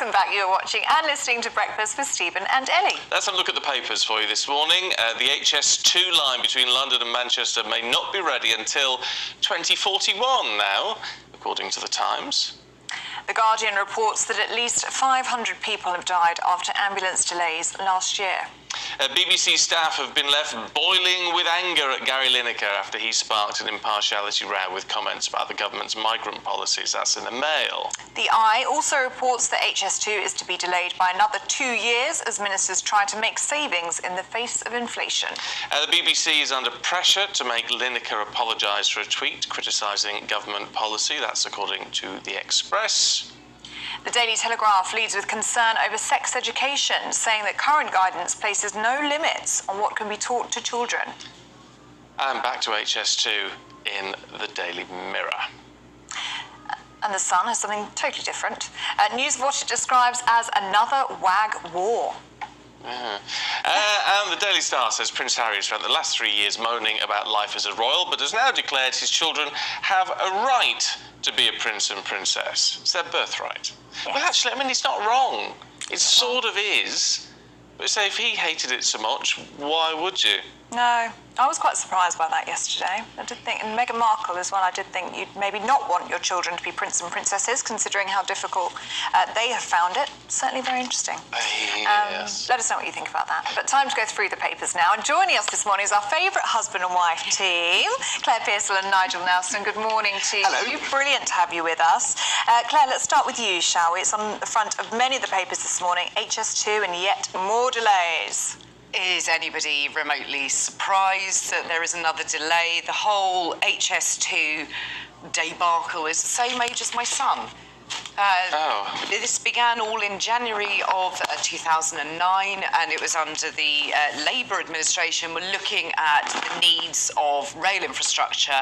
Welcome back. You're watching and listening to Breakfast with Stephen and Ellie. Let's have a look at the papers for you this morning. The HS2 line between London and Manchester may not be ready until 2041 now, according to the Times. The Guardian reports that at least 500 people have died after ambulance delays last year. BBC staff have been left boiling with anger at Gary Lineker after he sparked an impartiality row with comments about the government's migrant policies. That's in the Mail. The Eye also reports that HS2 is to be delayed by another 2 years as ministers try to make savings in the face of inflation. The BBC is under pressure to make Lineker apologise for a tweet criticising government policy. That's according to The Express. The Daily Telegraph leads with concern over sex education, saying that current guidance places no limits on what can be taught to children. And back to HS2 in the Daily Mirror. And The Sun has something totally different. News of what it describes as another WAG war. And the Daily Star says Prince Harry has spent the last 3 years moaning about life as a royal, but has now declared his children have a right to be a prince and princess. It's their birthright. Yes. Well, actually, I mean, it's not wrong. It sort of is. But say, if he hated it so much, why would you? No, I was quite surprised by that yesterday. I did think, and Meghan Markle as well, I did think you'd maybe not want your children to be prince and princesses, considering how difficult they have found it. Certainly very interesting. Yes. Let us know what you think about that. But time to go through the papers now. And joining us this morning is our favourite husband and wife team, Claire Pearsall and Nigel Nelson. Good morning to Hello. you. Brilliant to have you with us. Claire, let's start with you, shall we? It's on the front of many of the papers this morning. HS2 and yet more delays. Is anybody remotely surprised that there is another delay? The whole HS2 debacle is the same age as my son. This began all in January of 2009, and it was under the Labour administration. We're looking at the needs of rail infrastructure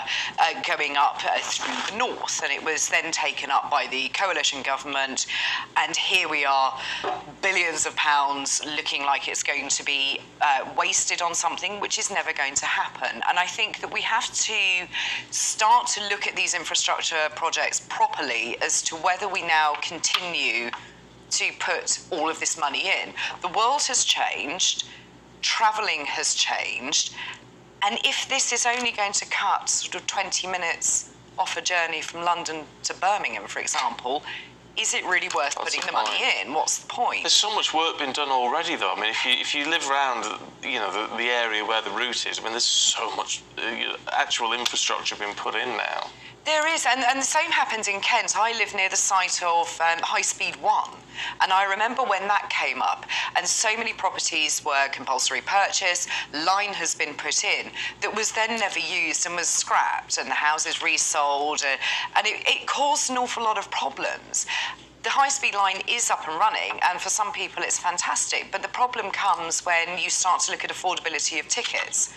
going up through the north, and it was then taken up by the coalition government, and here we are, billions of pounds looking like it's going to be wasted on something which is never going to happen. And I think that we have to start to look at these infrastructure projects properly as to whether we now continue to put all of this money in. The world has changed, travelling has changed, and if this is only going to cut sort of 20 minutes off a journey from London to Birmingham, for example, is it really worth putting the money in? What's the point? There's so much work been done already, though. I mean, if you live around, you know, the area where the route is, I mean, there's so much actual infrastructure being put in now. There is, and the same happens in Kent. I live near the site of High Speed 1, and I remember when that came up, and so many properties were compulsory purchase, line has been put in, that was then never used and was scrapped, and the houses resold, and it caused an awful lot of problems. The high-speed line is up and running, and for some people it's fantastic, but the problem comes when you start to look at affordability of tickets.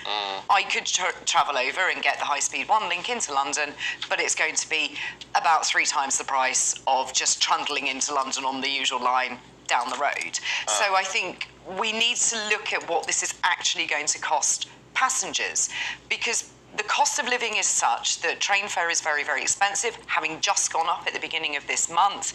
I could travel over and get the high-speed 1 link into London, but it's going to be about 3 times the price of just trundling into London on the usual line down the road. So I think we need to look at what this is actually going to cost passengers, because the cost of living is such that train fare is very, very expensive, having just gone up at the beginning of this month.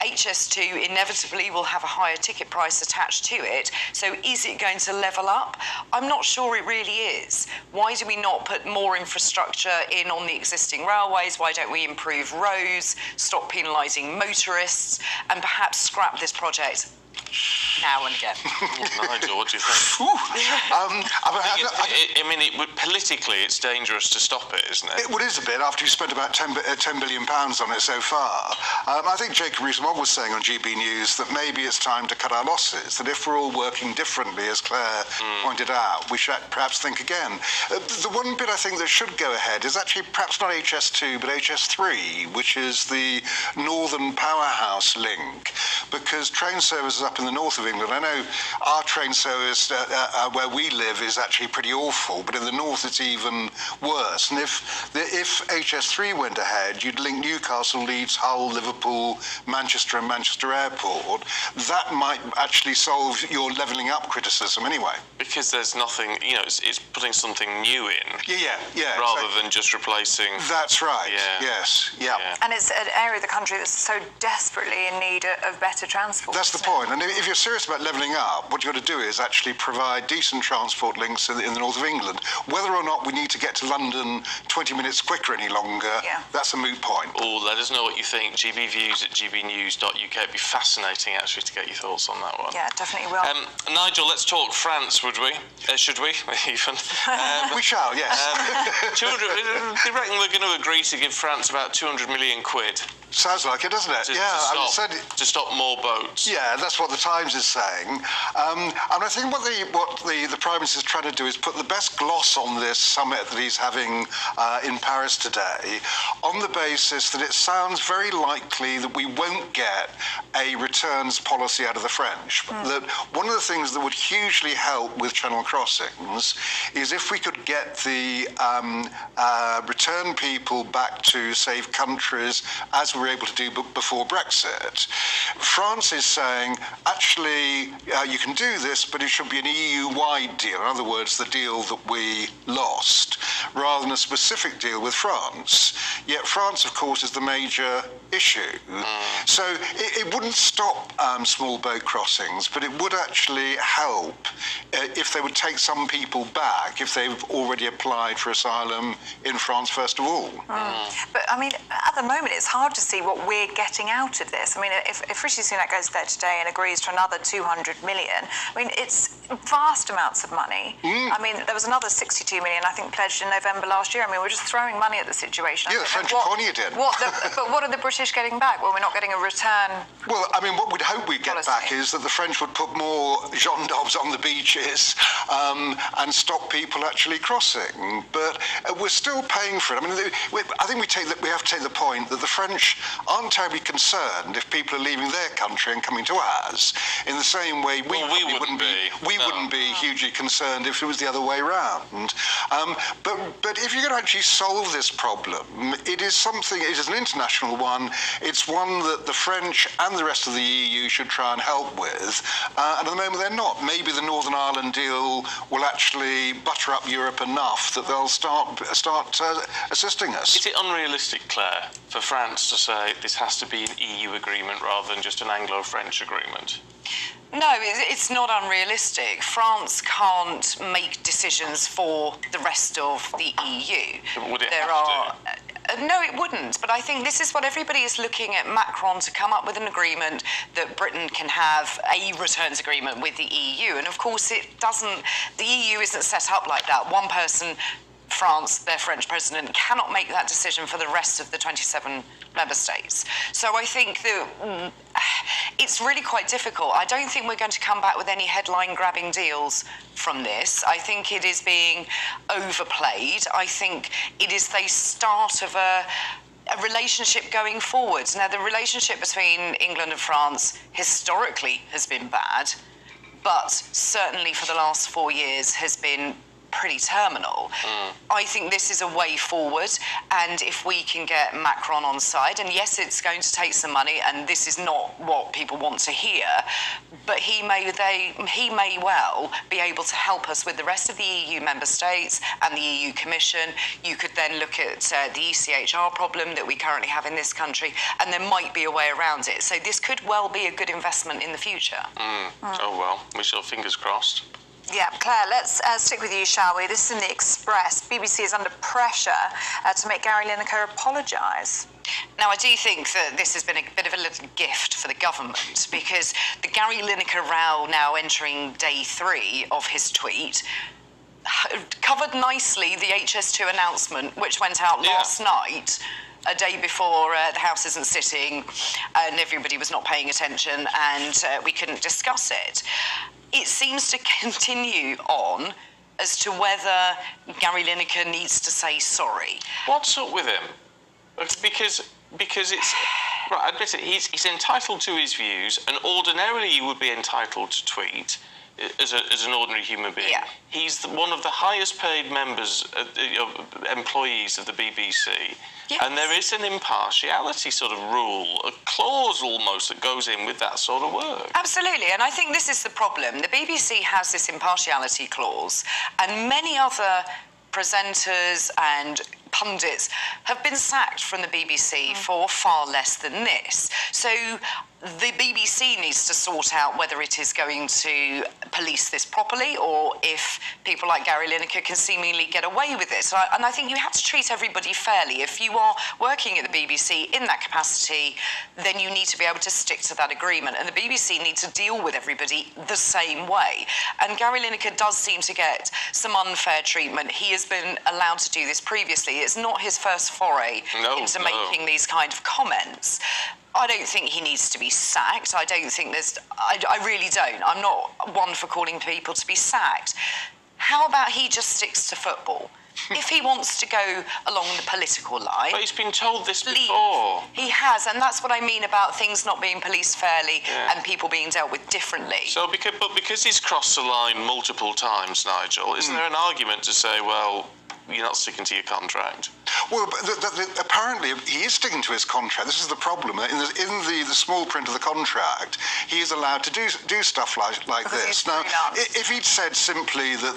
HS2 inevitably will have a higher ticket price attached to it. So is it going to level up? I'm not sure it really is. Why do we not put more infrastructure in on the existing railways? Why don't we improve roads, stop penalising motorists, and perhaps scrap this project now and again? Nigel, what do you think? I mean, politically, it's dangerous to stop it, isn't it? It is a bit after you spent about £10 billion on it so far. I think Jacob Rees-Mogg was saying on GBNEWS that maybe it's time to cut our losses, that if we're all working differently, as Claire pointed out, we should perhaps think again. The one bit I think that should go ahead is actually perhaps not HS2, but HS3, which is the Northern Powerhouse link, because train services up in the north of England. I know our train service where we live is actually pretty awful, but in the north it's even worse. And if HS3 went ahead, you'd link Newcastle, Leeds, Hull, Liverpool, Manchester and Manchester Airport. That might actually solve your levelling up criticism anyway. Because there's nothing, it's putting something new in. Yeah. Rather than just replacing. That's right. Yeah. Yes. Yeah. And it's an area of the country that's so desperately in need of better transport. That's the point. And if you're serious about levelling up, what you've got to do is actually provide decent transport links in the north of England. Whether or not we need to get to London 20 minutes quicker any longer, that's a moot point. Oh, let us know what you think. GBViews@gbnews.uk. It'd be fascinating, actually, to get your thoughts on that one. Yeah, definitely will. Nigel, let's talk France, would we? Should we, even? We shall, yes. They reckon we're going to agree to give France about 200 million quid. Sounds like it, doesn't it? To stop more boats. Yeah, that's what the Times is saying. And I think what the Prime Minister is trying to do is put the best gloss on this summit that he's having in Paris today, on the basis that it sounds very likely that we won't get a returns policy out of the French. That one of the things that would hugely help with Channel crossings is if we could get the return people back to safe countries, as we were able to do before Brexit. France is saying, actually, you can do this, but it should be an EU-wide deal. In other words, the deal that we lost, rather than a specific deal with France. Yet France, of course, is the major issue. So it wouldn't stop small boat crossings, but it would actually help if they would take some people back, if they've already applied for asylum in France, first of all. But, I mean, at the moment, it's hard to see what we're getting out of this. I mean, if Rishi Sunak goes there today and agrees to another 200 million, I mean, it's vast amounts of money. I mean, there was another 62 million, I think, pledged in November last year. I mean, we're just throwing money at the situation. Yeah, the French economy did. But what are the British getting back? Well, we're not getting a return. Well, I mean, what we'd hope we'd get back is that the French would put more gendarmes on the beaches and stop people actually crossing. But we're still paying for it. I mean, I think we have to take the point that the French aren't terribly concerned if people are leaving their country and coming to ours. In the same way, we wouldn't be hugely concerned if it was the other way around. But if you're going to actually solve this problem, it is an international one. It's one that the French and the rest of the EU should try and help with. And at the moment, they're not. Maybe the Northern Ireland deal will actually butter up Europe enough that they'll start assisting us. Is it unrealistic, Claire, for France to say this has to be an EU agreement rather than just an Anglo-French agreement? No, it's not unrealistic. France can't make decisions for the rest of the EU. Would it have to? No, it wouldn't. But I think this is what everybody is looking at Macron to come up with an agreement that Britain can have a returns agreement with the EU. And of course, it doesn't. The EU isn't set up like that. One person, France, their French president, cannot make that decision for the rest of the 27 member states. So I think that it's really quite difficult. I don't think we're going to come back with any headline-grabbing deals from this. I think it is being overplayed. I think it is the start of a relationship going forward. Now, the relationship between England and France historically has been bad, but certainly for the last 4 years has been pretty terminal. I think this is a way forward, and if we can get Macron on side, and yes, it's going to take some money, and this is not what people want to hear, but he may well be able to help us with the rest of the EU member states and the EU Commission. You could then look at the ECHR problem that we currently have in this country, and there might be a way around it. So this could well be a good investment in the future. Oh well, we shall, fingers crossed. Yeah, Claire, let's stick with you, shall we? This is in the Express. BBC is under pressure to make Gary Lineker apologise. Now, I do think that this has been a bit of a little gift for the government, because the Gary Lineker row, now entering day 3 of his tweet, covered nicely the HS2 announcement, which went out last night, a day before the House isn't sitting and everybody was not paying attention, and we couldn't discuss it. It seems to continue on as to whether Gary Lineker needs to say sorry. What's up with him? Because it's Right, admit it, he's entitled to his views, and ordinarily you would be entitled to tweet as an ordinary human being. Yeah. He's one of the highest paid members, employees of the BBC. Yes. And there is an impartiality sort of rule, a clause almost that goes in with that sort of work. Absolutely, and I think this is the problem. The BBC has this impartiality clause, and many other presenters and pundits have been sacked from the BBC for far less than this. So the BBC needs to sort out whether it is going to police this properly or if people like Gary Lineker can seemingly get away with it. And I think you have to treat everybody fairly. If you are working at the BBC in that capacity, then you need to be able to stick to that agreement. And the BBC need to deal with everybody the same way. And Gary Lineker does seem to get some unfair treatment. He has been allowed to do this previously. It's not his first foray into making these kind of comments. I don't think he needs to be sacked. I don't think I really don't. I'm not one for calling people to be sacked. How about he just sticks to football? If he wants to go along the political line... But he's been told this before. He has, and that's what I mean about things not being policed fairly and people being dealt with differently. So, because he's crossed the line multiple times, Nigel, isn't there an argument to say, well, you're not sticking to your contract? Well, apparently he is sticking to his contract. This is the problem. In the small print of the contract, he is allowed to do stuff like this. Now, if he'd said simply that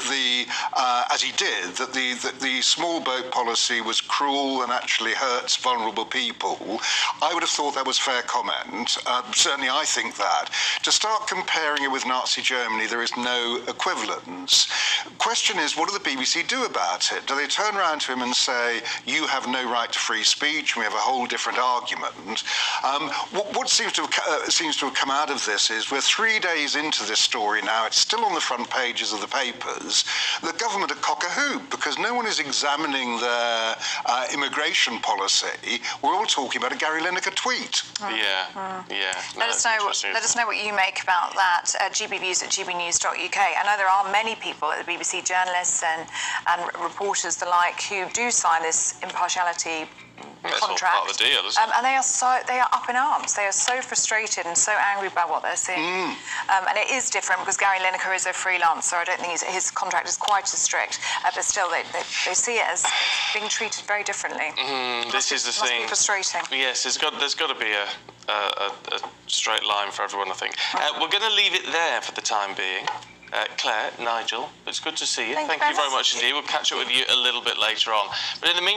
as he did, that the small boat policy was cruel and actually hurts vulnerable people, I would have thought that was fair comment. Certainly, I think that. To start comparing it with Nazi Germany, there is no equivalence. Question is, what do the BBC do about it? Do they turn around to him and say, you have no right to free speech, and we have a whole different argument? What seems to have come out of this is we're 3 days into this story now. It's still on the front pages of the papers. The government are cock-a-hoop because no one is examining their immigration policy. We're all talking about a Gary Lineker tweet. Yeah. Let us know what you make about that at gbnews@gbnews.uk. I know there are many people at the BBC, journalists and reporters the like, who do sign this impartiality That's contract. all part of the deal, isn't it? And they are up in arms. They are so frustrated and so angry by what they're seeing. And it is different because Gary Lineker is a freelancer. I don't think his contract is quite as strict, but still they see it as being treated very differently. This is the thing. Must be frustrating. Yes, there's got to be a straight line for everyone, I think. We're going to leave it there for the time being. Claire, Nigel, it's good to see you. Thank you very very much indeed. We'll catch up with you a little bit later on. But in the meantime,